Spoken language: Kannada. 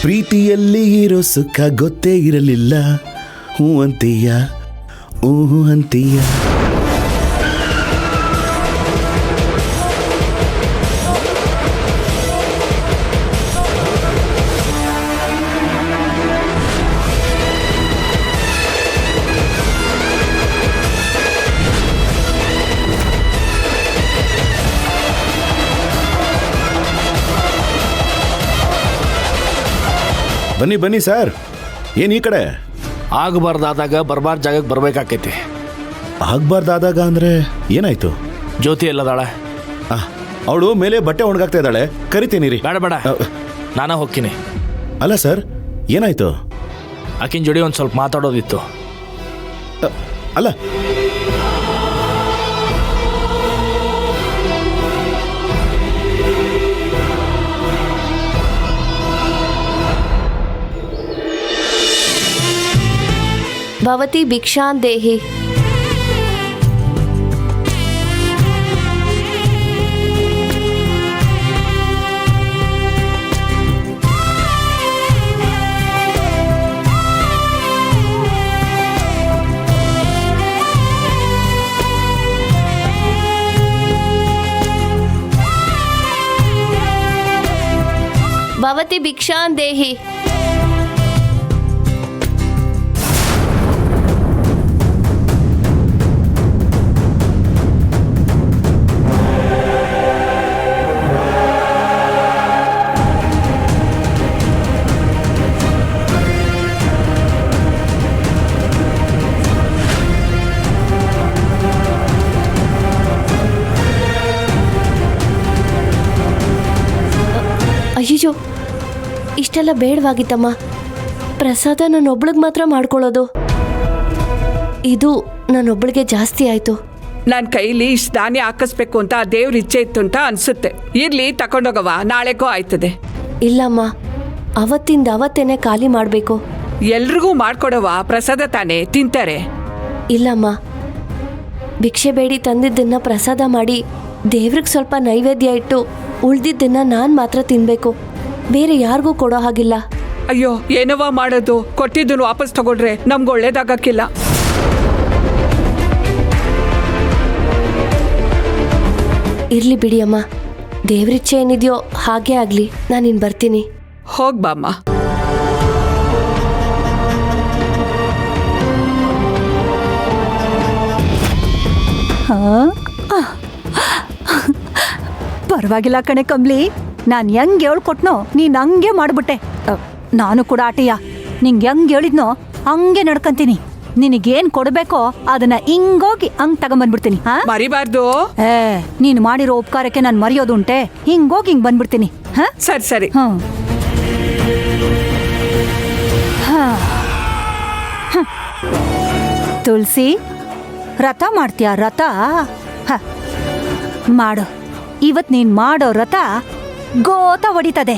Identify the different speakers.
Speaker 1: ಪ್ರೀತಿಯಲ್ಲಿ ಇರೋ ಸುಖ ಗೊತ್ತೇ ಇರಲಿಲ್ಲ. ಹೂ ಅಂತೀಯ, ಹೂ ಅಂತೀಯ. ಬನ್ನಿ ಬನ್ನಿ ಸರ್. ಏನು ಈ ಕಡೆ?
Speaker 2: ಆಗಬಾರ್ದಾದಾಗ ಬರಬಾರ್ದು ಜಾಗಕ್ಕೆ ಬರ್ಬೇಕಾಕೈತಿ.
Speaker 1: ಆಗ್ಬಾರ್ದಾದಾಗ ಅಂದರೆ ಏನಾಯ್ತು?
Speaker 2: ಜ್ಯೋತಿ ಎಲ್ಲದಾಳೆ?
Speaker 1: ಅವಳು ಮೇಲೆ ಬಟ್ಟೆ ಒಣಗಾಕ್ತಾ ಇದ್ದಾಳೆ, ಕರಿತೀನಿ ರೀ.
Speaker 2: ಬೇಡ ಬೇಡ, ನಾನೇ ಹೋಗ್ತೀನಿ.
Speaker 1: ಅಲ್ಲ ಸರ್, ಏನಾಯ್ತು?
Speaker 2: ಆಕಿನ ಜೋಡಿ ಒಂದು ಸ್ವಲ್ಪ ಮಾತಾಡೋದಿತ್ತು.
Speaker 1: ಅಲ್ಲ,
Speaker 3: ಭವತಿ ಭಿಕ್ಷಾನ್ ದೇಹಿ. ಭವತಿ ಭಿಕ್ಷಾನ್ ದೇಹಿ. ಅಯ್ಯೋ, ಇಷ್ಟೆಲ್ಲ ಬೇಡವಾಗಿತ್ತಮ್ಮ. ಪ್ರಸಾದ ನನ್ನೊಬ್ಳಿಗೆ ಮಾತ್ರ ಮಾಡ್ಕೊಳ್ಳೋದು, ಇದು ನನ್ನೊಬ್ಳಿಗೆ ಜಾಸ್ತಿ ಆಯಿತು.
Speaker 4: ನನ್ನ ಕೈಲಿ ಇಷ್ಟು ಧಾನ್ಯ ಹಾಕಿಸ್ಬೇಕು ಅಂತ ದೇವ್ರ ಇಚ್ಛೆ ಇತ್ತು ಅಂತ ಅನ್ಸುತ್ತೆ. ಇರ್ಲಿ, ತಗೊಂಡೋಗವ, ನಾಳೆಗೂ ಆಯ್ತದೆ.
Speaker 3: ಇಲ್ಲಮ್ಮ, ಅವತ್ತಿಂದ ಅವತ್ತೇನೆ ಖಾಲಿ ಮಾಡಬೇಕು.
Speaker 4: ಎಲ್ರಿಗೂ ಮಾಡ್ಕೊಡವ, ಪ್ರಸಾದ ತಾನೇ, ತಿಂತಾರೆ.
Speaker 3: ಇಲ್ಲಮ್ಮ, ಭಿಕ್ಷೆ ಬೇಡಿ ತಂದಿದ್ದನ್ನ ಪ್ರಸಾದ ಮಾಡಿ ದೇವ್ರಿಗೆ ಸ್ವಲ್ಪ ನೈವೇದ್ಯ ಇಟ್ಟು ಉಳ್ದಿದ್ದನ್ನ ನಾನು ಮಾತ್ರ ತಿನ್ಬೇಕು, ಬೇರೆ ಯಾರಿಗೂ ಕೊಡೋ ಹಾಗಿಲ್ಲ.
Speaker 4: ಅಯ್ಯೋ, ಏನವ ಮಾಡೋದು? ಕೊಟ್ಟಿದ್ದನ್ನು ವಾಪಸ್ ತಗೊಂಡ್ರೆ ನಮ್ಗೆ ಒಳ್ಳೇದಾಗಕ್ಕಿಲ್ಲ.
Speaker 3: ಇರ್ಲಿ ಬಿಡಿ ಅಮ್ಮ, ದೇವ್ರಿಚ್ಛೆ ಏನಿದೆಯೋ ಹಾಗೇ ಆಗ್ಲಿ. ನಾನಿನ್ ಬರ್ತೀನಿ.
Speaker 4: ಹೋಗ್ಬಾಮ್ಮ.
Speaker 5: ಪರವಾಗಿಲ್ಲ ಕಣೆ ಕಮ್ಲಿ, ನಾನು ಹೆಂಗೆ ಹೇಳ್ಕೊಟ್ನೋ ನೀನು ಹಂಗೆ ಮಾಡಿಬಿಟ್ಟೆ. ನಾನು ಕೂಡ ಆಟಯ್ಯ, ನಿಂಗೆ ಹೆಂಗೆ ಹೇಳಿದ್ನೋ ಹಂಗೆ ನಡ್ಕೊಂತೀನಿ. ನಿನಗೇನು ಕೊಡಬೇಕೋ ಅದನ್ನ ಹಿಂಗೋಗಿ ಹಂಗೆ ತಗೊಂಬಂದ್ಬಿಡ್ತೀನಿ.
Speaker 4: ಮರಿಬಾರ್ದು.
Speaker 5: ನೀನು ಮಾಡಿರೋ ಉಪಕಾರಕ್ಕೆ ನಾನು ಮರೆಯೋದು ಉಂಟೆ? ಹಿಂಗೋಗಿ ಹಿಂಗೆ ಬಂದ್ಬಿಡ್ತೀನಿ.
Speaker 4: ಸರಿ ಸರಿ.
Speaker 5: ತುಳಸಿ, ರಥ ಮಾಡ್ತೀಯ? ರಥ ಮಾಡು. ಇವತ್ತು ನೀನು ಮಾಡೋ ರಥ ಗೋತ ಹೊಡಿತದೆ.